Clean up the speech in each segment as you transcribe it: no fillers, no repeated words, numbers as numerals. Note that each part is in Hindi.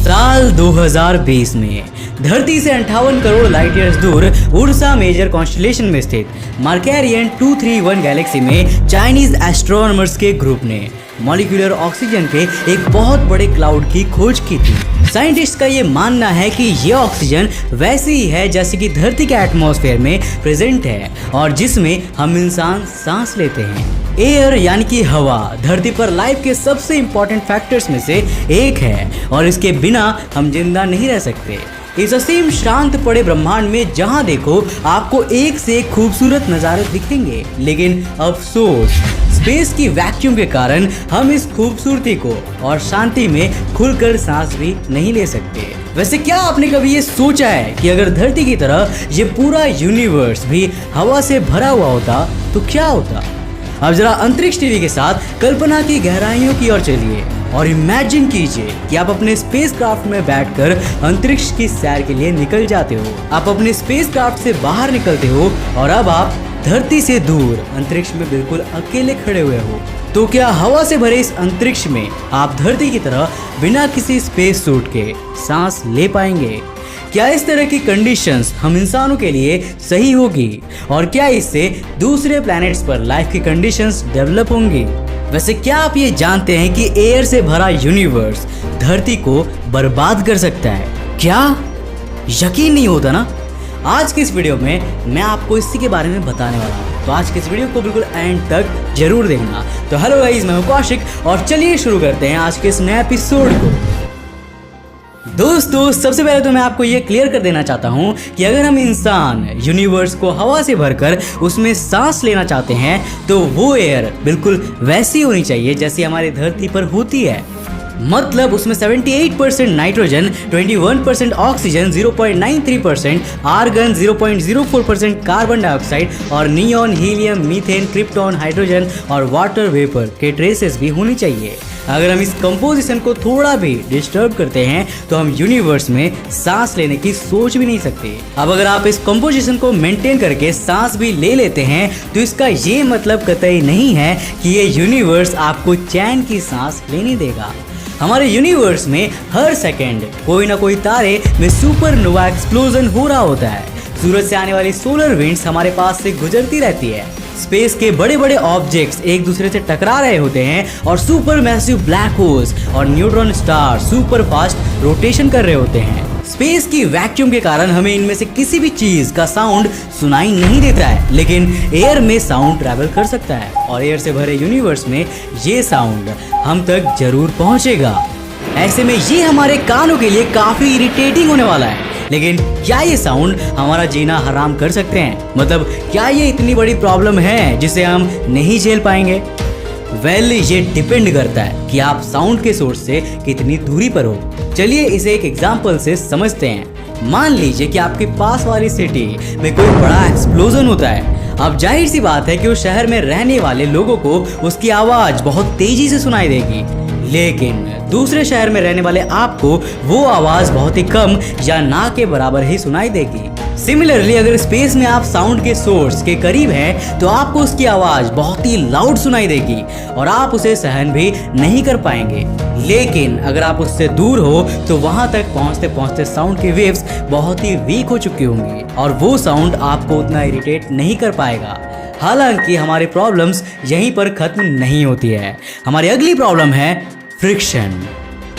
साल 2020 में धरती से 58 करोड़ लाइट ईयर्स दूर उर्सा मेजर कॉन्स्टेलेशन में स्थित मार्केरियन 231 गैलेक्सी में चाइनीज एस्ट्रोनॉमर्स के ग्रुप ने मॉलिक्यूलर ऑक्सीजन के एक बहुत बड़े क्लाउड की खोज की थी। साइंटिस्ट का ये मानना है कि ये ऑक्सीजन वैसी ही है जैसे कि धरती के एटमॉस्फेयर में प्रेजेंट है और जिसमें हम इंसान सांस लेते हैं। एयर यानी कि हवा धरती पर लाइफ के सबसे इंपॉर्टेंट फैक्टर्स में से एक है और इसके बिना हम जिंदा नहीं रह सकते। इस असीम शांत पड़े ब्रह्मांड में जहां देखो आपको एक से एक खूबसूरत नज़ारे दिखेंगे, लेकिन अफसोस स्पेस की वैक्यूम के कारण हम इस खूबसूरती को और शांति में खुलकर सांस भी नहीं ले सकते। वैसे क्या आपने कभी ये सोचा है कि अगर धरती की तरह ये पूरा यूनिवर्स भी हवा से भरा हुआ होता तो क्या होता? अब जरा अंतरिक्ष टीवी के साथ कल्पना की गहराइयों की ओर चलिए और इमेजिन कीजिए कि आप अपने स्पेसक्राफ्ट में बैठकर अंतरिक्ष की सैर के लिए निकल जाते हो। आप अपने स्पेसक्राफ्ट से बाहर निकलते हो और अब आप धरती से दूर अंतरिक्ष में बिल्कुल अकेले खड़े हुए हो। तो क्या हवा से भरे इस अंतरिक्ष में आप धरती की तरह बिना किसी स्पेस सूट के सांस ले पाएंगे? क्या इस तरह की कंडीशंस हम इंसानों के लिए सही होगी और क्या इससे दूसरे प्लैनेट्स पर लाइफ की कंडीशंस डेवलप होंगी? वैसे क्या आप ये जानते हैं कि एयर से भरा यूनिवर्स धरती को बर्बाद कर सकता है? क्या यकीन नहीं होता ना? आज की इस वीडियो में मैं आपको इसी के बारे में बताने वाला हूँ, तो आज के इस वीडियो को बिल्कुल एंड तक जरूर देखना। तो हेलो गाइस, मैं हूँ कौशिक और चलिए शुरू करते हैं आज के इस नए एपिसोड को। दोस्तों सबसे पहले तो मैं आपको ये क्लियर कर देना चाहता हूँ कि अगर हम इंसान यूनिवर्स को हवा से भरकर उसमें सांस लेना चाहते हैं तो वो एयर बिल्कुल वैसी होनी चाहिए जैसी हमारी धरती पर होती है। मतलब उसमें 78% nitrogen, 21% oxygen, 0.93% argon, 0.04% carbon dioxide और neon, helium, methane, krypton, hydrogen और वाटर वेपर के ट्रेसेस भी होनी चाहिए। अगर हम इस कंपोजिशन को थोड़ा भी डिस्टर्ब करते हैं तो हम यूनिवर्स में सांस लेने की सोच भी नहीं सकते। अब अगर आप इस कंपोजिशन को मेंटेन करके सांस भी ले लेते हैं तो इसका ये मतलब कतई नहीं है कि ये यूनिवर्स आपको चैन की सांस लेने देगा। हमारे यूनिवर्स में हर सेकंड कोई ना कोई तारे में सुपरनोवा एक्सप्लोजन हो रहा होता है। सूरज से आने वाली सोलर विंड्स हमारे पास से गुजरती रहती है। स्पेस के बड़े बड़े ऑब्जेक्ट्स एक दूसरे से टकरा रहे होते हैं और सुपर मैसिव ब्लैक होल्स और neutron star super fast rotation कर रहे होते हैं। स्पेस की वैक्यूम के कारण हमें इनमें से किसी भी चीज का साउंड सुनाई नहीं देता है, लेकिन एयर में साउंड ट्रैवल कर सकता है और एयर से भरे यूनिवर्स में ये साउंड हम तक जरूर पहुंचेगा। ऐसे में ये हमारे कानों के लिए काफी इरिटेटिंग होने वाला है, लेकिन क्या ये साउंड हमारा जीना हराम कर सकते हैं? मतलब क्या ये इतनी बड़ी प्रॉब्लम है जिसे हम नहीं झेल पाएंगे? वेल, ये डिपेंड करता है कि आप साउंड के सोर्स से कितनी दूरी पर हो। चलिए इसे एक एग्जांपल से समझते हैं। मान लीजिए कि आपके पास वाली सिटी में कोई बड़ा एक्सप्लोजन होता है। अब जाहिर सी बात है कि उस शहर में रहने वाले लोगों को उसकी आवाज बहुत तेजी से सुनाई देगी, लेकिन दूसरे शहर में रहने वाले आपको वो आवाज बहुत ही कम या ना के बराबर ही सुनाई देगी। सिमिलरली अगर स्पेस में आप साउंड के सोर्स के करीब हैं तो आपको उसकी आवाज बहुत ही लाउड सुनाई देगी और आप उसे सहन भी नहीं कर पाएंगे। लेकिन अगर आप उससे दूर हो तो वहां तक पहुंचते पहुंचते साउंड की वेव्स बहुत ही वीक हो चुकी होंगी और वो साउंड आपको उतना इरिटेट नहीं कर पाएगा। हालांकि हमारी प्रॉब्लम्स यहीं पर खत्म नहीं होती है। हमारी अगली प्रॉब्लम है फ्रिक्शन।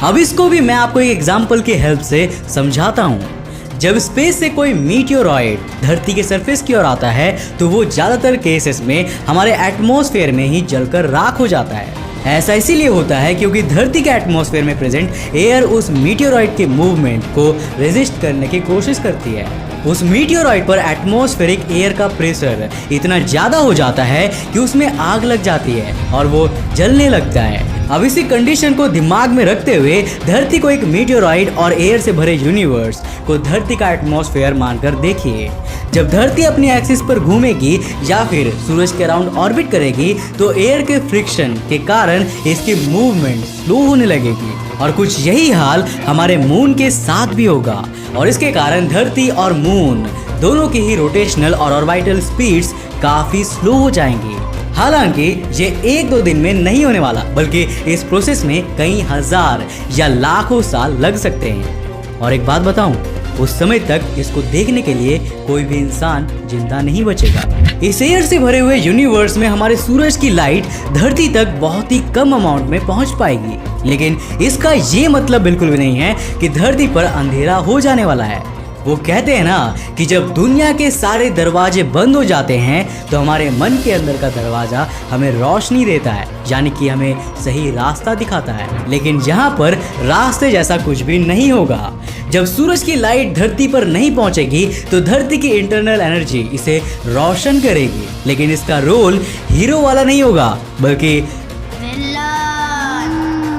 अब इसको भी मैं आपको एक एग्जांपल की हेल्प से समझाता हूँ। जब स्पेस से कोई मीटियोरॉइड धरती के सरफेस की ओर आता है तो वो ज़्यादातर केसेस में हमारे एटमॉस्फेयर में ही जलकर राख हो जाता है। ऐसा इसीलिए होता है क्योंकि धरती के एटमॉस्फेयर में प्रेजेंट एयर उस मीटियोरॉइड के मूवमेंट को रेजिस्ट करने की कोशिश करती है। उस मीटियोरॉइड पर एटमॉस्फेरिक एयर का प्रेशर इतना ज़्यादा हो जाता है कि उसमें आग लग जाती है और वो जलने लगता है। अब इसी कंडीशन को दिमाग में रखते हुए धरती को एक मीटियोरॉइड और एयर से भरे यूनिवर्स को धरती का एटमॉस्फेयर मानकर देखिए। जब धरती अपनी एक्सिस पर घूमेगी या फिर सूरज के अराउंड ऑर्बिट करेगी तो एयर के फ्रिक्शन के कारण इसकी मूवमेंट स्लो होने लगेगी और कुछ यही हाल हमारे मून के साथ भी होगा और इसके कारण धरती और मून दोनों की ही रोटेशनल और ऑर्बिटल स्पीड्स काफ़ी स्लो हो जाएंगी। हालांकि ये एक दो दिन में नहीं होने वाला, बल्कि इस प्रोसेस में कई हजार या लाखों साल लग सकते हैं। और एक बात बताऊं, उस समय तक इसको देखने के लिए कोई भी इंसान जिंदा नहीं बचेगा। इस एयर से भरे हुए यूनिवर्स में हमारे सूरज की लाइट धरती तक बहुत ही कम अमाउंट में पहुंच पाएगी, लेकिन इसका ये मतलब बिल्कुल भी नहीं है कि धरती पर अंधेरा हो जाने वाला है। वो कहते हैं ना कि जब दुनिया के सारे दरवाजे बंद हो जाते हैं तो हमारे मन के अंदर का दरवाजा हमें रोशनी देता है, यानी कि हमें सही रास्ता दिखाता है। लेकिन यहाँ पर रास्ते जैसा कुछ भी नहीं होगा। जब सूरज की लाइट धरती पर नहीं पहुंचेगी तो धरती की इंटरनल एनर्जी इसे रोशन करेगी, लेकिन इसका रोल हीरो वाला नहीं होगा बल्कि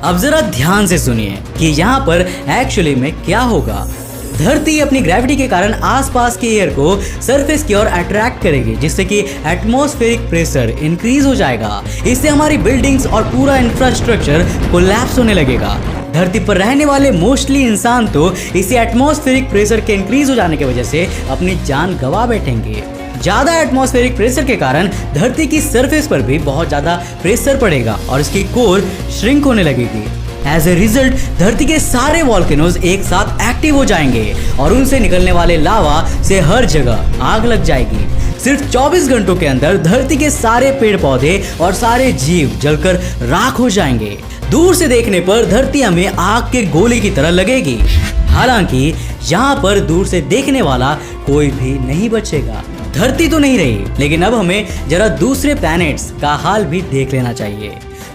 अब जरा ध्यान से सुनिए कि यहाँ पर एक्चुअली में क्या होगा। धरती अपनी ग्रेविटी के कारण आसपास के एयर को सरफेस की ओर अट्रैक्ट करेगी, जिससे कि एटमॉस्फेरिक प्रेशर इंक्रीज हो जाएगा। इससे हमारी बिल्डिंग्स और पूरा इंफ्रास्ट्रक्चर कोलैप्स होने लगेगा। धरती पर रहने वाले मोस्टली इंसान तो इसी एटमॉस्फेरिक प्रेशर के इंक्रीज हो जाने की वजह से अपनी जान गंवा बैठेंगे। ज्यादा एटमॉस्फेरिक प्रेशर के कारण धरती की सरफेस पर भी बहुत ज्यादा प्रेशर पड़ेगा और इसकी कोर श्रिंक होने लगेगी। एज ए रिजल्ट धरती के सारे वॉल्केनोज एक साथ एक्टिव हो जाएंगे और उनसे निकलने वाले लावा से हर जगह आग लग जाएगी। सिर्फ 24 घंटों के अंदर धरती के सारे पेड़ पौधे और सारे जीव जलकर राख हो जाएंगे। दूर से देखने पर धरती हमें आग के गोले की तरह लगेगी। हालांकि यहाँ पर दूर से देखने वाला कोई भी नहीं बचेगा। धरती तो नहीं रही, लेकिन अब हमें जरा दूसरे प्लैनेट्स का हाल भी देख लेना चाहिए।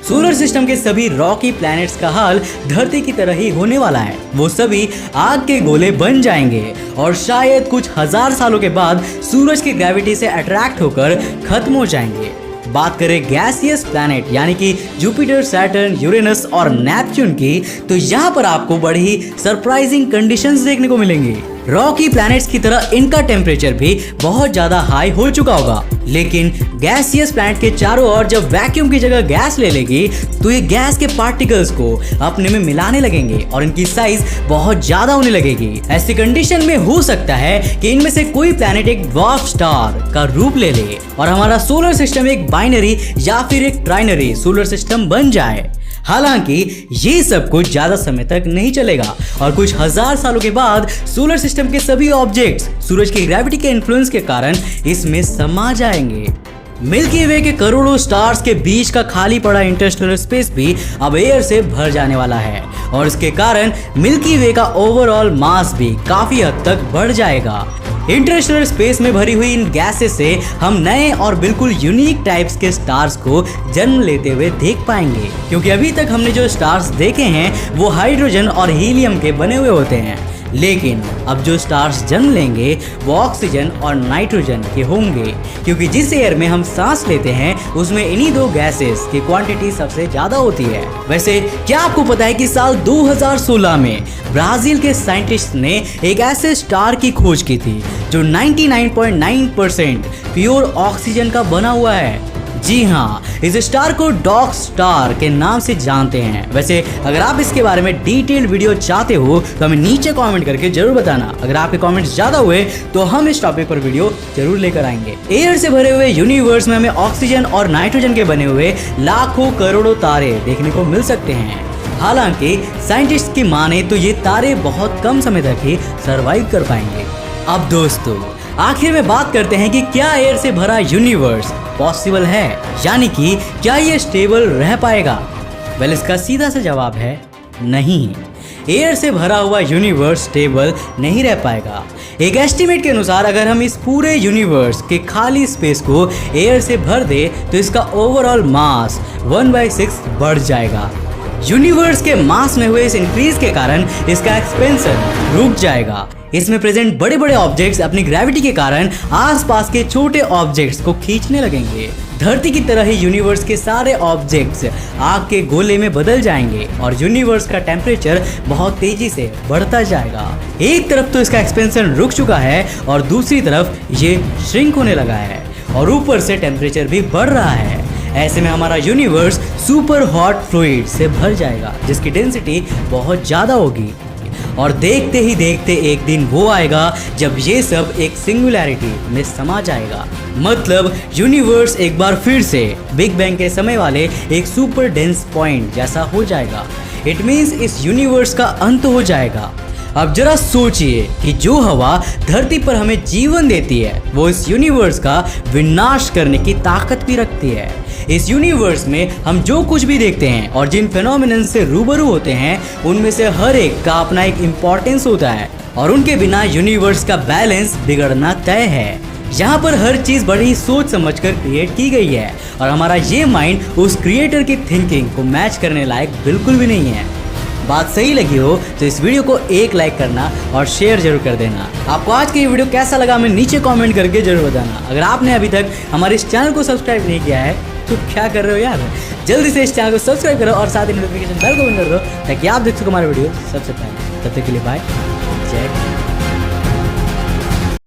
सोलर सिस्टम के सभी रॉकी प्लैनेट्स का हाल धरती की तरह ही होने वाला है। वो सभी आग के गोले बन जाएंगे और शायद कुछ हजार सालों के बाद सूरज की ग्रेविटी से अट्रैक्ट होकर खत्म हो जाएंगे। बात करें गैसियस प्लैनेट यानी कि जुपिटर, सैटर्न, यूरेनस और नेपच्यून की, तो यहाँ पर आपको बड़ी ही सरप्राइजिंग कंडीशंस देखने को मिलेंगी। रॉकी प्लैनेट्स की तरह इनका टेम्परेचर भी बहुत ज्यादा हाई हो चुका होगा, लेकिन गैसियस प्लैनेट के चारों ओर जब वैक्यूम की जगह गैस ले लेगी तो ये गैस के पार्टिकल्स को अपने में मिलाने लगेंगे और इनकी साइज बहुत ज्यादा होने लगेगी। ऐसी कंडीशन में हो सकता है कि इनमें से कोई प्लैनेट एक ड्वार्फ स्टार का रूप ले ले और हमारा सोलर सिस्टम एक बाइनरी या फिर एक ट्राइनरी सोलर सिस्टम बन जाए। हालांकि ये सब कुछ ज्यादा समय तक नहीं चलेगा और कुछ हजार सालों के बाद सोलर सिस्टम के सभी ऑब्जेक्ट्स सूरज की ग्रेविटी के इन्फ्लुएंस के कारण इसमें समा जाएंगे। मिल्की वे के करोड़ों स्टार्स के बीच का खाली पड़ा इंटरस्टेलर स्पेस भी अब एयर से भर जाने वाला है और इसके कारण मिल्की वे का ओवरऑल मास भी काफी हद तक बढ़ जाएगा। इंटरस्टेलर स्पेस में भरी हुई इन गैसेस से हम नए और बिल्कुल यूनिक टाइप्स के स्टार्स को जन्म लेते हुए देख पाएंगे, क्योंकि अभी तक हमने जो स्टार्स देखे हैं वो हाइड्रोजन और हीलियम के बने हुए होते हैं, लेकिन अब जो स्टार्स जन्म लेंगे वो ऑक्सीजन और नाइट्रोजन के होंगे, क्योंकि जिस एयर में हम सांस लेते हैं उसमें इन्हीं दो गैसेस की क्वांटिटी सबसे ज्यादा होती है। वैसे क्या आपको पता है कि साल 2016 में ब्राजील के साइंटिस्ट ने एक ऐसे स्टार की खोज की थी जो 99.9% प्योर ऑक्सीजन का बना हुआ है। जी हाँ, इस स्टार को डॉग स्टार के नाम से जानते हैं। वैसे अगर आप इसके बारे में डिटेल्ड वीडियो चाहते हो तो हमें नीचे कमेंट करके जरूर बताना। अगर आपके कमेंट्स ज्यादा हुए तो हम इस टॉपिक पर वीडियो जरूर लेकर आएंगे। एयर से भरे हुए यूनिवर्स में हमें ऑक्सीजन और नाइट्रोजन के बने हुए लाखों करोड़ों तारे देखने को मिल सकते हैं। हालांकि साइंटिस्ट की माने तो ये तारे बहुत कम समय तक ही सर्वाइव कर पाएंगे। अब दोस्तों आखिर में बात करते हैं कि क्या एयर से भरा यूनिवर्स पॉसिबल है, यानी कि क्या ये स्टेबल रह पाएगा? वेल, इसका सीधा सा जवाब है नहीं। एयर से भरा हुआ यूनिवर्स स्टेबल नहीं रह पाएगा। एक एस्टिमेट के अनुसार अगर हम इस पूरे यूनिवर्स के खाली स्पेस को एयर से भर दे तो इसका ओवरऑल मास 1/6 बढ़ जाएगा। यूनिवर्स के मास में हुए इस इंक्रीज के कारण इसका एक्सपेंशन रुक जाएगा। इसमें प्रेजेंट बड़े बड़े ऑब्जेक्ट्स अपनी ग्रेविटी के कारण आसपास के छोटे ऑब्जेक्ट्स को खींचने लगेंगे। धरती की तरह ही यूनिवर्स के सारे ऑब्जेक्ट्स आग के गोले में बदल जाएंगे और यूनिवर्स का टेम्परेचर बहुत तेजी से बढ़ता जाएगा। एक तरफ तो इसका एक्सपेंशन रुक चुका है और दूसरी तरफ ये श्रिंक होने लगा है और ऊपर से टेम्परेचर भी बढ़ रहा है। ऐसे में हमारा यूनिवर्स सुपर हॉट फ्लूइड से भर जाएगा जिसकी डेंसिटी बहुत ज़्यादा होगी। और देखते ही देखते एक दिन वो आएगा जब ये सब एक सिंगुलैरिटी में समा जाएगा। मतलब यूनिवर्स एक बार फिर से बिग बैंग के समय वाले एक सुपर डेंस पॉइंट जैसा हो जाएगा। इट मीन्स इस यूनिवर्स का अंत हो जाएगा। अब जरा सोचिए कि जो हवा धरती पर हमें जीवन देती है वो इस यूनिवर्स का विनाश करने की ताकत भी रखती है। इस यूनिवर्स में हम जो कुछ भी देखते हैं और जिन फेनोमेनन से रूबरू होते हैं उनमें से हर एक का अपना एक इम्पोर्टेंस होता है और उनके बिना यूनिवर्स का बैलेंस बिगड़ना तय है। यहाँ पर हर चीज़ बड़ी सोच समझकर क्रिएट की गई है और हमारा ये माइंड उस क्रिएटर की थिंकिंग को मैच करने लायक बिल्कुल भी नहीं है। बात सही लगी हो तो इस वीडियो को एक लाइक करना और शेयर जरूर कर देना। आपको आज की ये वीडियो कैसा लगा हमें नीचे कमेंट करके जरूर बताना। अगर आपने अभी तक हमारे इस चैनल को सब्सक्राइब नहीं किया है तो क्या कर रहे हो यार, जल्दी से इस चैनल को सब्सक्राइब करो और साथ ही नोटिफिकेशन बेल को बंद कर दो ताकि आप देख सको हमारे वीडियो सबसे पहले। तब तक के लिए बाय, जय हिंद।